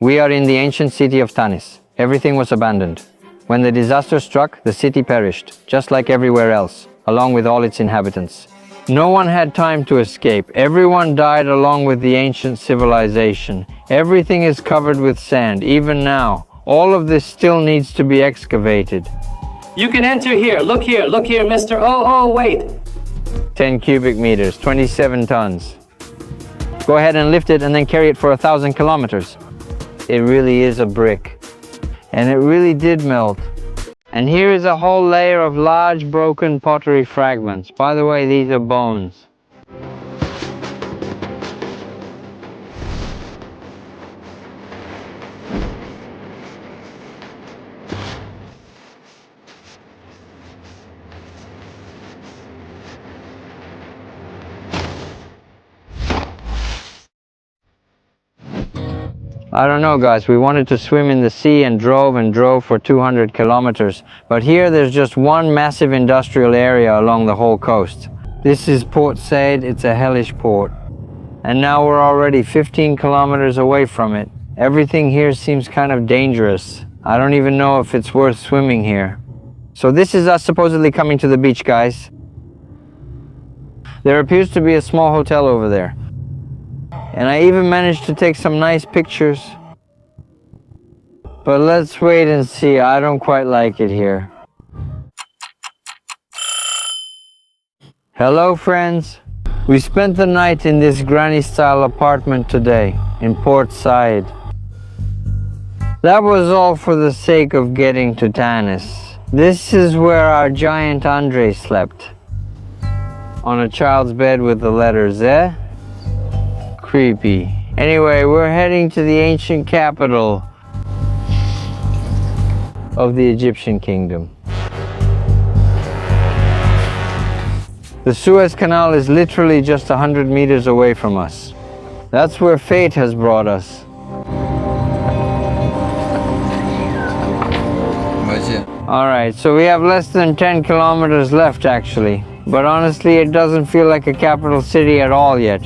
We are in the ancient city of Tanis. Everything was abandoned. When the disaster struck, the city perished, just like everywhere else, along with all its inhabitants. No one had time to escape. Everyone died along with the ancient civilization. Everything is covered with sand, even now. All of this still needs to be excavated. You can enter here. Look here, mister. Oh, wait. 10 cubic meters, 27 tons. Go ahead and lift it and then carry it for 1,000 kilometers. It really is a brick. And it really did melt. And here is a whole layer of large broken pottery fragments. By the way, these are bones. I don't know, guys, we wanted to swim in the sea and drove for 200 kilometers. But here there's just one massive industrial area along the whole coast. This is Port Said. It's a hellish port. And now we're already 15 kilometers away from it. Everything here seems kind of dangerous. I don't even know if it's worth swimming here. So this is us supposedly coming to the beach, guys. There appears to be a small hotel over there. And I even managed to take some nice pictures. But let's wait and see. I don't quite like it here. Hello, friends. We spent the night in this granny-style apartment today in Port Said. That was all for the sake of getting to Tanis. This is where our giant Andre slept. On a child's bed with the letters Z. Creepy. Anyway, we're heading to the ancient capital of the Egyptian kingdom. The Suez Canal is literally just 100 meters away from us. That's where fate has brought us. Alright, so we have less than 10 kilometers left actually. But honestly, it doesn't feel like a capital city at all yet.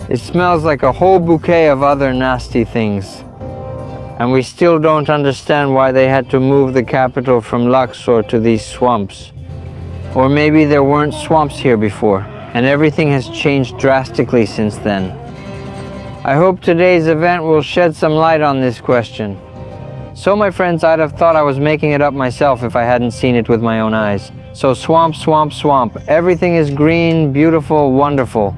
It smells like a whole bouquet of other nasty things. And we still don't understand why they had to move the capital from Luxor to these swamps. Or maybe there weren't swamps here before, and everything has changed drastically since then. I hope today's event will shed some light on this question. So my friends, I'd have thought I was making it up myself if I hadn't seen it with my own eyes. So swamp, swamp, swamp. Everything is green, beautiful, wonderful.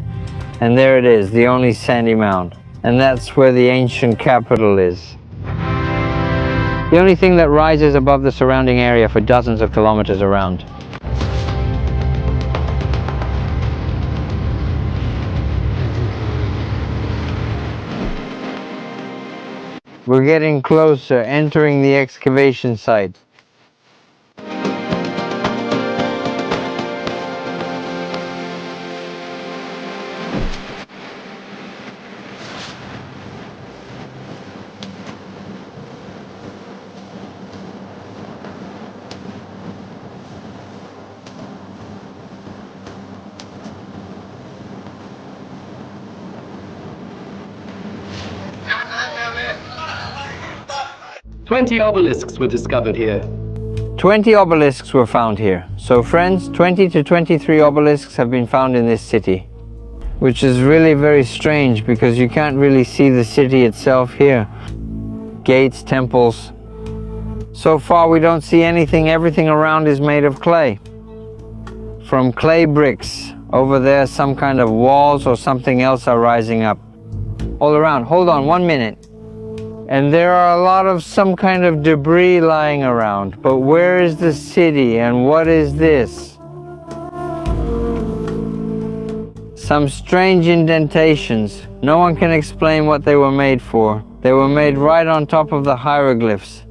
And there it is, the only sandy mound. And that's where the ancient capital is. The only thing that rises above the surrounding area for dozens of kilometers around. We're getting closer, entering the excavation site. "20 obelisks were discovered here." 20 obelisks were found here. So friends, 20 to 23 obelisks have been found in this city. Which is really very strange because you can't really see the city itself here. Gates, temples. So far we don't see anything. Everything around is made of clay. From clay bricks. Over there some kind of walls or something else are rising up. All around. Hold on 1 minute. And there are a lot of some kind of debris lying around. But where is the city and what is this? Some strange indentations. No one can explain what they were made for. They were made right on top of the hieroglyphs.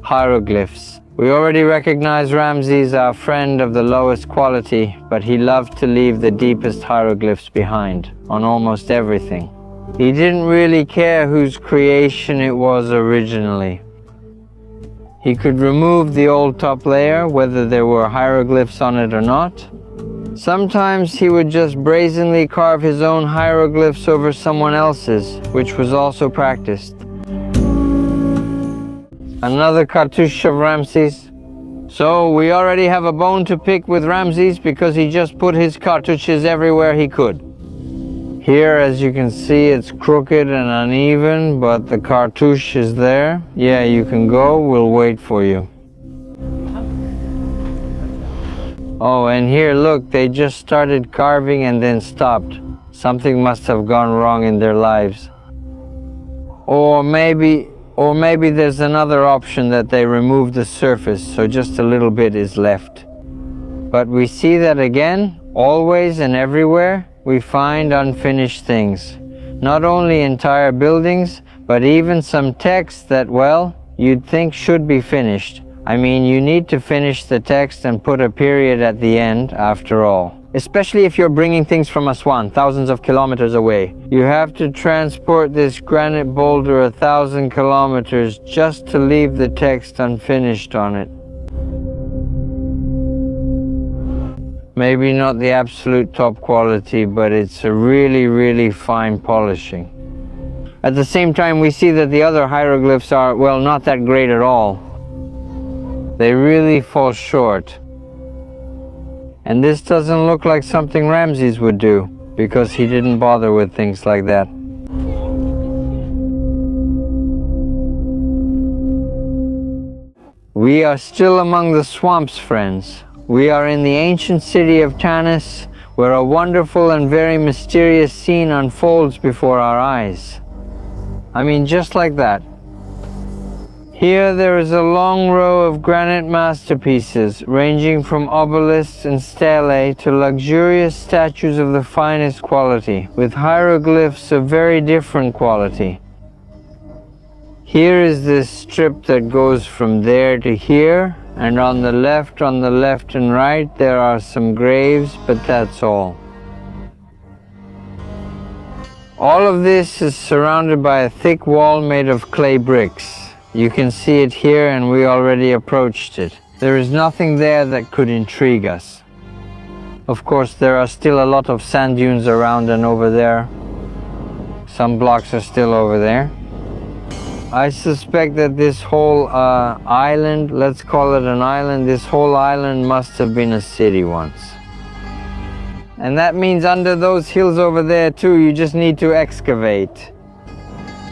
Hieroglyphs. We already recognize Ramses, our friend of the lowest quality, but he loved to leave the deepest hieroglyphs behind on almost everything. He didn't really care whose creation it was originally. He could remove the old top layer, whether there were hieroglyphs on it or not. Sometimes he would just brazenly carve his own hieroglyphs over someone else's, which was also practiced. Another cartouche of Ramses. So we already have a bone to pick with Ramses because he just put his cartouches everywhere he could. Here, as you can see, it's crooked and uneven, but the cartouche is there. Yeah, you can go, we'll wait for you. Oh, and here, look, they just started carving and then stopped. Something must have gone wrong in their lives. Or maybe there's another option that they removed the surface, so just a little bit is left. But we see that again, always and everywhere, we find unfinished things. Not only entire buildings, but even some text that, well, you'd think should be finished. I mean, you need to finish the text and put a period at the end, after all. Especially if you're bringing things from Aswan, thousands of kilometers away. You have to transport this granite boulder 1,000 kilometers just to leave the text unfinished on it. Maybe not the absolute top quality, but it's a really, really fine polishing. At the same time, we see that the other hieroglyphs are, well, not that great at all. They really fall short. And this doesn't look like something Ramses would do, because he didn't bother with things like that. We are still among the swamps, friends. We are in the ancient city of Tanis, where a wonderful and very mysterious scene unfolds before our eyes. I mean, just like that. Here there is a long row of granite masterpieces, ranging from obelisks and stelae to luxurious statues of the finest quality, with hieroglyphs of very different quality. Here is this strip that goes from there to here, and on the left and right, there are some graves, but that's all. All of this is surrounded by a thick wall made of clay bricks. You can see it here, and we already approached it. There is nothing there that could intrigue us. Of course, there are still a lot of sand dunes around and over there. Some blocks are still over there. I suspect that this whole island, let's call it an island, this whole island must have been a city once. And that means under those hills over there too, you just need to excavate.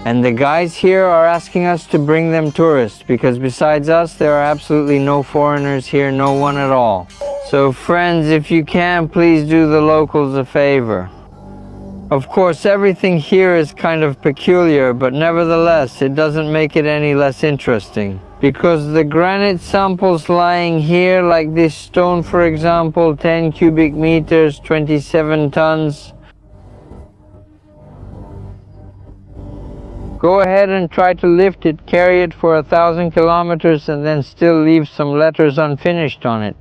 And the guys here are asking us to bring them tourists, because besides us, there are absolutely no foreigners here, no one at all. So friends, if you can, please do the locals a favor. Of course, everything here is kind of peculiar, but nevertheless, it doesn't make it any less interesting. Because the granite samples lying here, like this stone for example, 10 cubic meters, 27 tons. Go ahead and try to lift it, carry it for 1,000 kilometers, and then still leave some letters unfinished on it.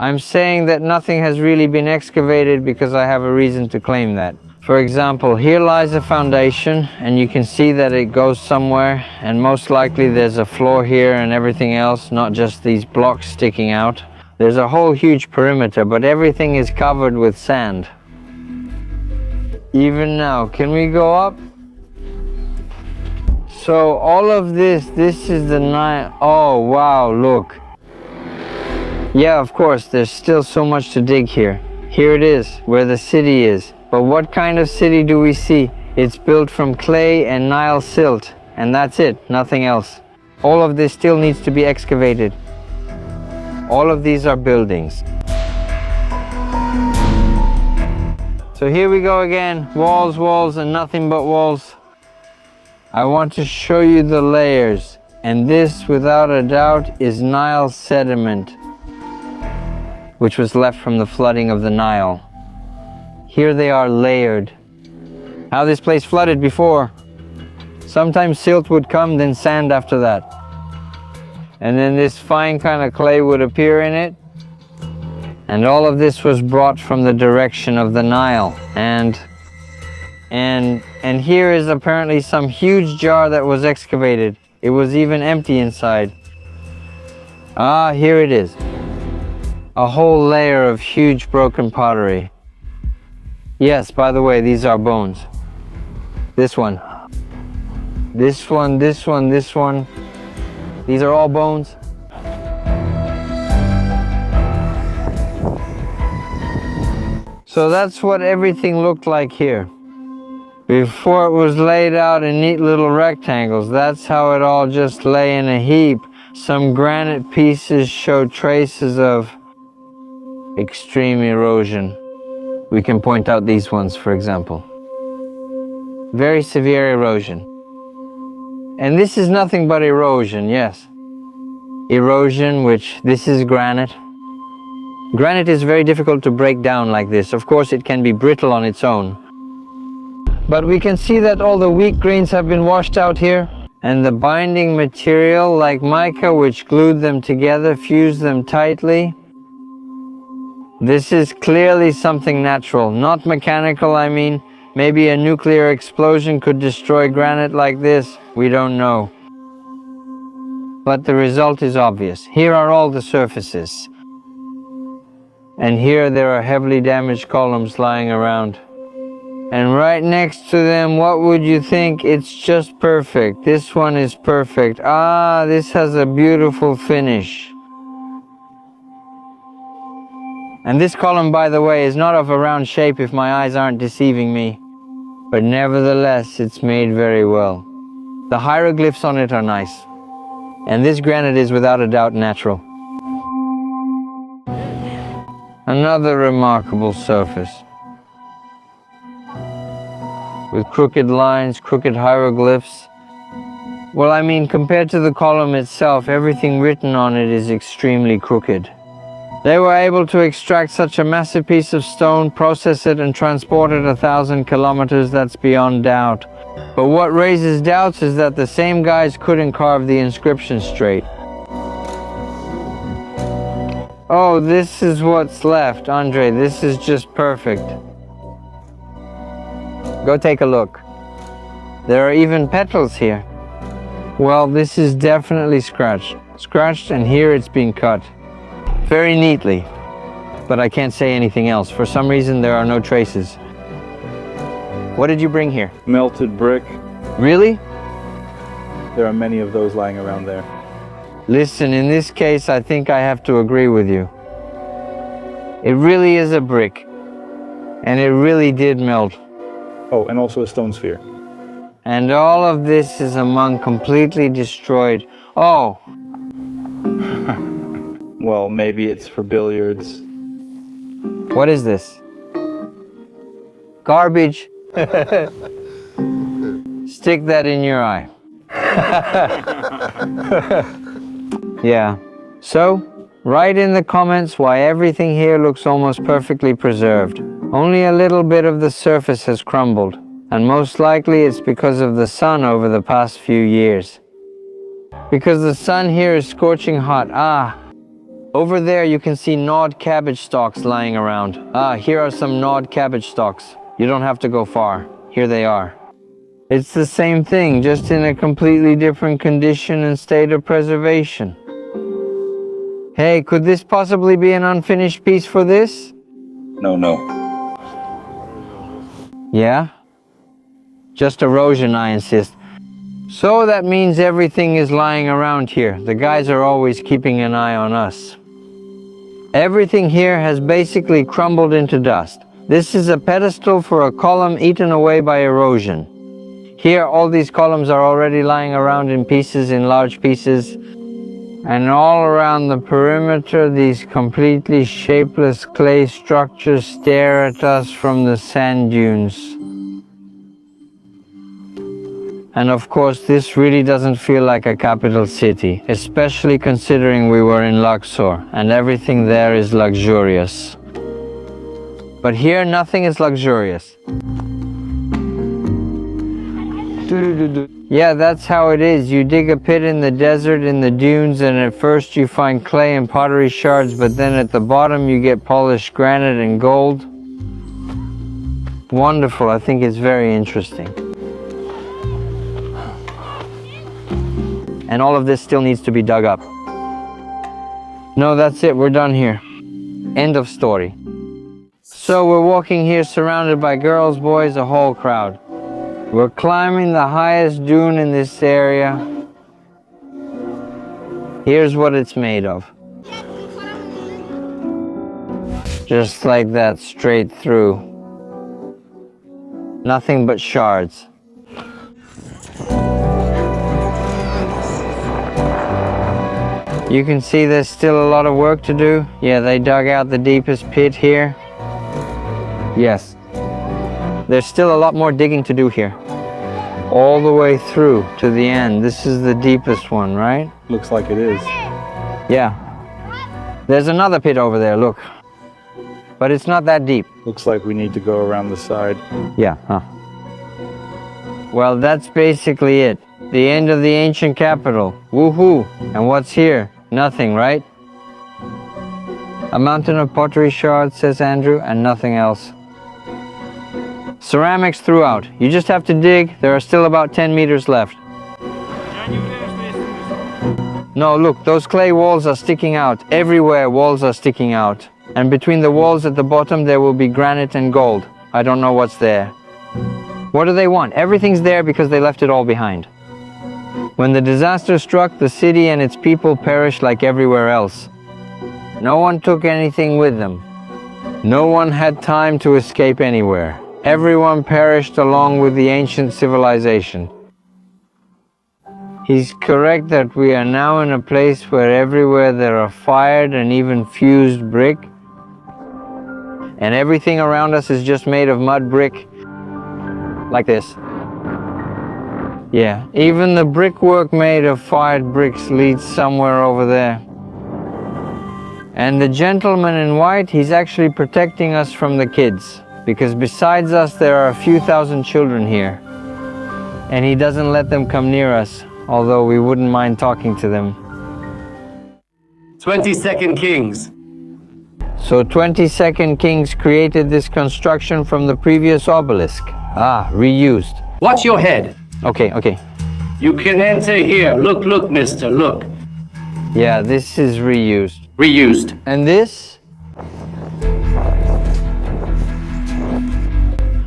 I'm saying that nothing has really been excavated because I have a reason to claim that. For example, here lies a foundation, and you can see that it goes somewhere, and most likely there's a floor here and everything else, not just these blocks sticking out. There's a whole huge perimeter, but everything is covered with sand. Even now, can we go up? So all of this is the Nile. Oh wow, look. Yeah, of course, there's still so much to dig here. Here it is, where the city is. But what kind of city do we see? It's built from clay and Nile silt, and that's it, nothing else. All of this still needs to be excavated. All of these are buildings. So here we go again, walls, walls, and nothing but walls. I want to show you the layers, and this, without a doubt, is Nile sediment, which was left from the flooding of the Nile. Here they are layered. How this place flooded before. Sometimes silt would come, then sand after that. And then this fine kind of clay would appear in it. And all of this was brought from the direction of the Nile. And here is apparently some huge jar that was excavated. It was even empty inside. Ah, here it is. A whole layer of huge broken pottery. Yes, by the way, these are bones. This one. This one, this one, this one. These are all bones. So that's what everything looked like here. Before it was laid out in neat little rectangles, that's how it all just lay in a heap. Some granite pieces show traces of extreme erosion. We can point out these ones, for example. Very severe erosion. And this is nothing but erosion, yes. Erosion, which this is granite. Granite is very difficult to break down like this. Of course, it can be brittle on its own. But we can see that all the weak grains have been washed out here. And the binding material, like mica, which glued them together, fused them tightly. This is clearly something natural, not mechanical, I mean. Maybe a nuclear explosion could destroy granite like this. We don't know. But the result is obvious. Here are all the surfaces. And here there are heavily damaged columns lying around. And right next to them, what would you think? It's just perfect. This one is perfect. Ah, this has a beautiful finish. And this column, by the way, is not of a round shape if my eyes aren't deceiving me. But nevertheless, it's made very well. The hieroglyphs on it are nice. And this granite is without a doubt natural. Another remarkable surface. With crooked lines, crooked hieroglyphs. Well, I mean, compared to the column itself, everything written on it is extremely crooked. They were able to extract such a massive piece of stone, process it, and transport it 1,000 kilometers, that's beyond doubt. But what raises doubts is that the same guys couldn't carve the inscription straight. Oh, this is what's left, Andre. This is just perfect. Go take a look. There are even petals here. Well, this is definitely scratched. Scratched, and here it's been cut. Very neatly. But I can't say anything else. For some reason, there are no traces. What did you bring here? Melted brick. Really? There are many of those lying around there. Listen, in this case, I think I have to agree with you. It really is a brick. And it really did melt. Oh, and also a stone sphere. And all of this is among completely destroyed. Oh! Well, maybe it's for billiards. What is this? Garbage. Stick that in your eye. Yeah. So, write in the comments why everything here looks almost perfectly preserved. Only a little bit of the surface has crumbled, and most likely it's because of the sun over the past few years. Because the sun here is scorching hot. Ah, over there you can see gnawed cabbage stalks lying around. Ah, here are some gnawed cabbage stalks. You don't have to go far. Here they are. It's the same thing, just in a completely different condition and state of preservation. Hey, could this possibly be an unfinished piece for this? No. Yeah? Just erosion, I insist. So that means everything is lying around here. The guys are always keeping an eye on us. Everything here has basically crumbled into dust. This is a pedestal for a column eaten away by erosion. Here, all these columns are already lying around in pieces, in large pieces. And all around the perimeter, these completely shapeless clay structures stare at us from the sand dunes. And of course, this really doesn't feel like a capital city, especially considering we were in Luxor, and everything there is luxurious. But here, nothing is luxurious. Yeah, that's how it is. You dig a pit in the desert, in the dunes, and at first you find clay and pottery shards, but then at the bottom you get polished granite and gold. Wonderful. I think it's very interesting. And all of this still needs to be dug up. No, that's it. We're done here. End of story. So we're walking here surrounded by girls, boys, a whole crowd. We're climbing the highest dune in this area. Here's what it's made of. Just like that, straight through. Nothing but shards. You can see there's still a lot of work to do. Yeah, they dug out the deepest pit here. Yes. There's still a lot more digging to do here. All the way through to the end. This is the deepest one, right? Looks like it is. Yeah. There's another pit over there, look. But it's not that deep. Looks like we need to go around the side. Yeah, huh. Well, that's basically it. The end of the ancient capital. Woohoo! And what's here? Nothing, right? A mountain of pottery shards, says Andrew, and nothing else. Ceramics throughout. You just have to dig. There are still about 10 meters left. No, look, those clay walls are sticking out. Everywhere walls are sticking out. And between the walls at the bottom there will be granite and gold. I don't know what's there. What do they want? Everything's there because they left it all behind. When the disaster struck, the city and its people perished like everywhere else. No one took anything with them. No one had time to escape anywhere. Everyone perished along with the ancient civilization. He's correct that we are now in a place where everywhere there are fired and even fused brick. And everything around us is just made of mud brick. Like this. Yeah, even the brickwork made of fired bricks leads somewhere over there. And the gentleman in white, he's actually protecting us from the kids. Because besides us, there are a few thousand children here. And he doesn't let them come near us, although we wouldn't mind talking to them. 22nd Kings. So 22nd Kings created this construction from the previous obelisk. Ah, reused. Watch your head. Okay, okay. You can enter here. Look, look, mister, look. Yeah, this is reused. Reused. And this?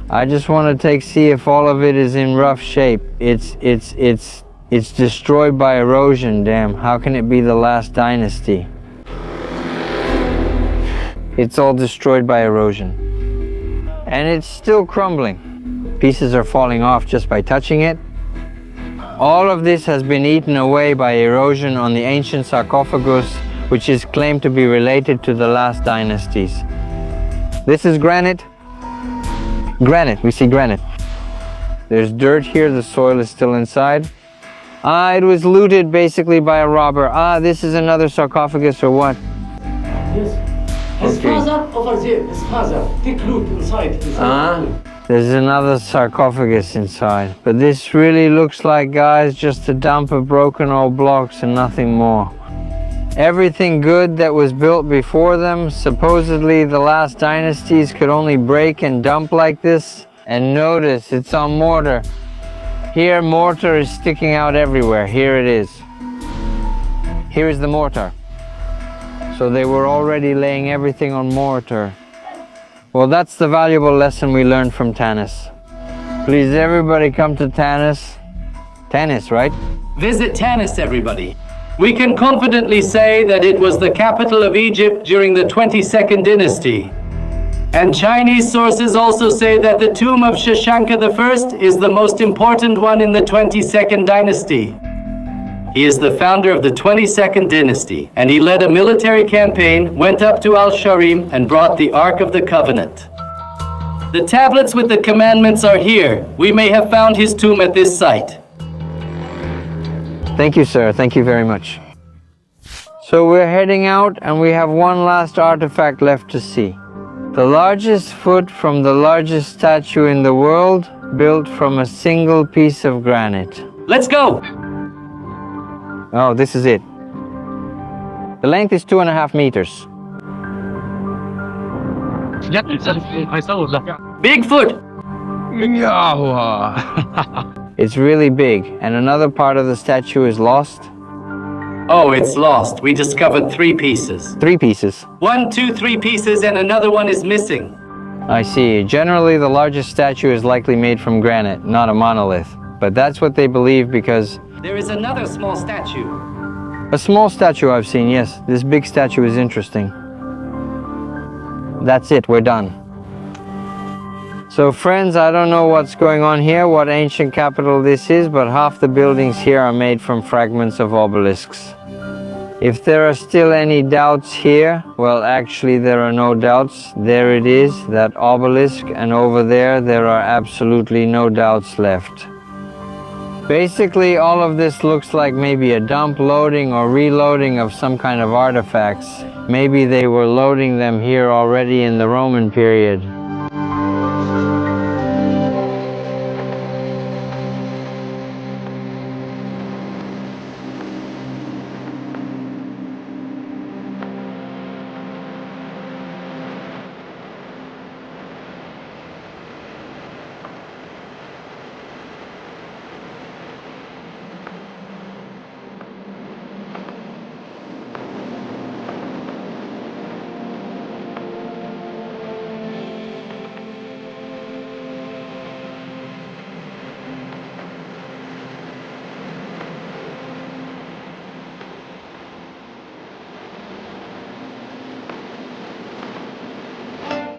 I just want to see if all of it is in rough shape. It's destroyed by erosion, damn. How can it be the last dynasty? It's all destroyed by erosion. And it's still crumbling. Pieces are falling off just by touching it. All of this has been eaten away by erosion on the ancient sarcophagus, which is claimed to be related to the last dynasties. This is granite. Granite, we see granite. There's dirt here, the soil is still inside. It was looted basically by a robber. This is another sarcophagus or what? Yes. His father over there. His father. Take loot inside. There's another sarcophagus inside. But this really looks like, guys, just a dump of broken old blocks and nothing more. Everything good that was built before them, supposedly the last dynasties could only break and dump like this. And notice, it's on mortar. Here, mortar is sticking out everywhere. Here it is. Here is the mortar. So they were already laying everything on mortar. Well, that's the valuable lesson we learned from Tanis. Please, everybody come to Tanis. Tanis, right? Visit Tanis, everybody. We can confidently say that it was the capital of Egypt during the 22nd dynasty. And Chinese sources also say that the tomb of Shashanka I is the most important one in the 22nd dynasty. He is the founder of the 22nd dynasty, and he led a military campaign, went up to Al-Sharim, and brought the Ark of the Covenant. The tablets with the commandments are here. We may have found his tomb at this site. Thank you, sir. Thank you very much. So we're heading out, and we have one last artifact left to see. The largest foot from the largest statue in the world, built from a single piece of granite. Let's go! Oh, this is it. The length is 2.5 meters. Bigfoot! It's really big, and another part of the statue is lost. Oh, it's lost. We discovered 3 pieces. 3 pieces. 1, 2, 3 pieces, and another one is missing. I see. Generally, the largest statue is likely made from granite, not a monolith. But that's what they believe because... There is another small statue. A small statue I've seen, yes. This big statue is interesting. That's it, we're done. So friends, I don't know what's going on here, what ancient capital this is, but half the buildings here are made from fragments of obelisks. If there are still any doubts here, well, actually there are no doubts. There it is, that obelisk, and over there are absolutely no doubts left. Basically, all of this looks like maybe a dump loading or reloading of some kind of artifacts. Maybe they were loading them here already in the Roman period.